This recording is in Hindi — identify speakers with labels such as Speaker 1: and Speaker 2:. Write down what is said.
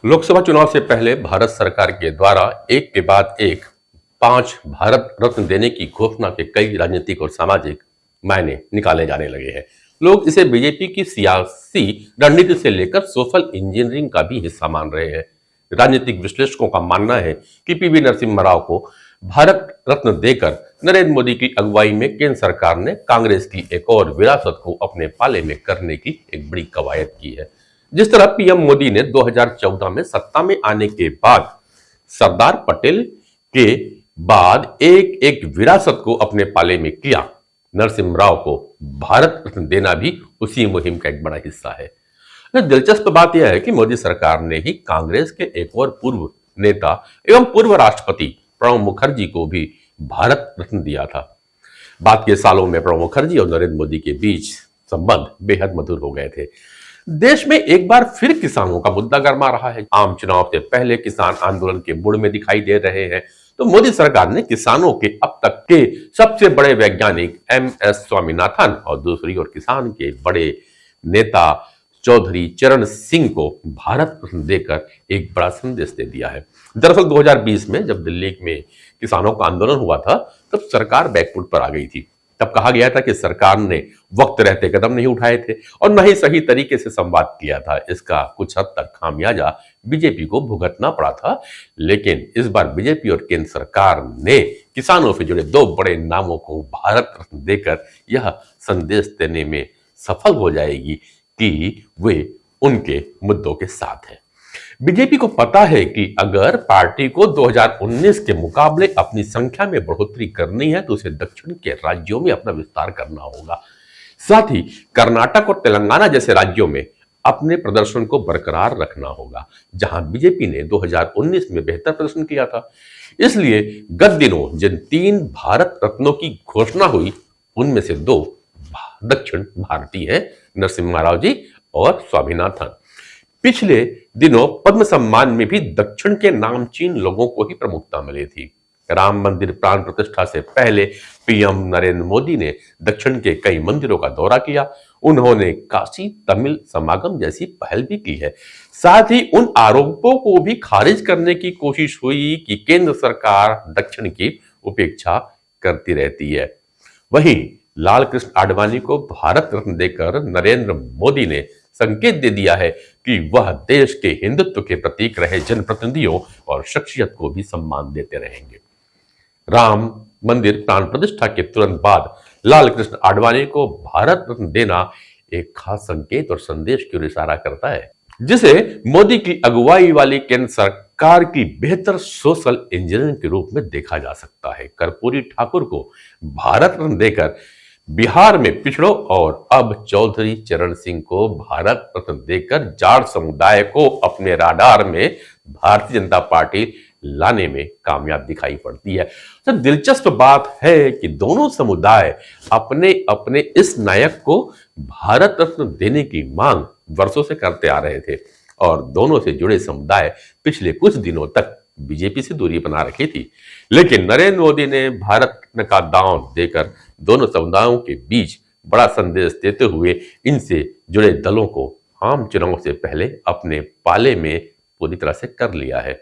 Speaker 1: लोकसभा चुनाव से पहले भारत सरकार के द्वारा एक के बाद एक 5 भारत रत्न देने की घोषणा के कई राजनीतिक और सामाजिक मायने निकाले जाने लगे हैं। लोग इसे बीजेपी की सियासी रणनीति से लेकर सोशल इंजीनियरिंग का भी हिस्सा मान रहे हैं। राजनीतिक विश्लेषकों का मानना है कि पीवी नरसिम्हा राव को भारत रत्न देकर नरेंद्र मोदी की अगुवाई में केंद्र सरकार ने कांग्रेस की एक और विरासत को अपने पाले में करने की एक बड़ी कवायद की है। जिस तरह पीएम मोदी ने 2014 में सत्ता में आने के बाद सरदार पटेल के बाद एक एक विरासत को अपने पाले में किया, नरसिम्हा राव को भारत रत्न देना भी उसी मुहिम का एक बड़ा हिस्सा है। दिलचस्प बात यह है कि मोदी सरकार ने ही कांग्रेस के एक और पूर्व नेता एवं पूर्व राष्ट्रपति प्रणब मुखर्जी को भी भारत रत्न दिया था। बाद के सालों में प्रणब मुखर्जी और नरेंद्र मोदी के बीच संबंध बेहद मधुर हो गए थे। देश में एक बार फिर किसानों का मुद्दा गर्मा रहा है। आम चुनाव से पहले किसान आंदोलन के मूड में दिखाई दे रहे हैं, तो मोदी सरकार ने किसानों के अब तक के सबसे बड़े वैज्ञानिक एमएस स्वामीनाथन और दूसरी ओर किसान के बड़े नेता चौधरी चरण सिंह को भारत रत्न देकर एक बड़ा संदेश दे दिया है। दरअसल 2020 में जब दिल्ली में किसानों का आंदोलन हुआ था, तब सरकार बैकफुट पर आ गई थी। तब कहा गया था कि सरकार ने वक्त रहते कदम नहीं उठाए थे और न ही सही तरीके से संवाद किया था। इसका कुछ हद तक खामियाजा बीजेपी को भुगतना पड़ा था। लेकिन इस बार बीजेपी और केंद्र सरकार ने किसानों से जुड़े दो बड़े नामों को भारत रत्न देकर यह संदेश देने में सफल हो जाएगी कि वे उनके मुद्दों के साथ हैं। बीजेपी को पता है कि अगर पार्टी को 2019 के मुकाबले अपनी संख्या में बढ़ोतरी करनी है तो उसे दक्षिण के राज्यों में अपना विस्तार करना होगा। साथ ही कर्नाटक और तेलंगाना जैसे राज्यों में अपने प्रदर्शन को बरकरार रखना होगा, जहां बीजेपी ने 2019 में बेहतर प्रदर्शन किया था। इसलिए गत दिनों जिन 3 भारत रत्नों की घोषणा हुई, उनमें से 2 दक्षिण भारतीय हैं, नरसिम्हा राव जी और स्वामीनाथन। पिछले दिनों पद्म सम्मान में भी दक्षिण के नामचीन लोगों को ही प्रमुखता मिली थी। राम मंदिर प्राण प्रतिष्ठा से पहले पीएम नरेंद्र मोदी ने दक्षिण के कई मंदिरों का दौरा किया। उन्होंने काशी तमिल समागम जैसी पहल भी की है। साथ ही उन आरोपों को भी खारिज करने की कोशिश हुई कि केंद्र सरकार दक्षिण की उपेक्षा करती रहती है। वहीं लाल कृष्ण आडवाणी को भारत रत्न देकर नरेंद्र मोदी ने संकेत दे दिया है कि वह देश के हिंदुत्व के प्रतीक रहे जनप्रतिनिधियों और शख्सियत को भी सम्मान देते रहेंगे। राम मंदिर प्राण प्रतिष्ठा के तुरंत बाद लाल कृष्ण आडवाणी को भारत रत्न देना एक खास संकेत और संदेश की ओर इशारा करता है, जिसे मोदी की अगुवाई वाली केंद्र सरकार की बेहतर सोशल इंजीनियरिंग के रूप में देखा जा सकता है। कर्पूरी ठाकुर को भारत रत्न देकर बिहार में पिछड़ों और अब चौधरी चरण सिंह को भारत रत्न देकर जाट समुदाय को अपने राडार में भारतीय जनता पार्टी लाने में कामयाब दिखाई पड़ती है। तो दिलचस्प बात है कि दोनों समुदाय अपने अपने इस नायक को भारत रत्न देने की मांग वर्षों से करते आ रहे थे और दोनों से जुड़े समुदाय पिछले कुछ दिनों तक बीजेपी से दूरी बना रखी थी। लेकिन नरेंद्र मोदी ने भारत रत्न का दांव देकर दोनों समुदायों के बीच बड़ा संदेश देते हुए इनसे जुड़े दलों को आम चुनाव से पहले अपने पाले में पूरी तरह से कर लिया है।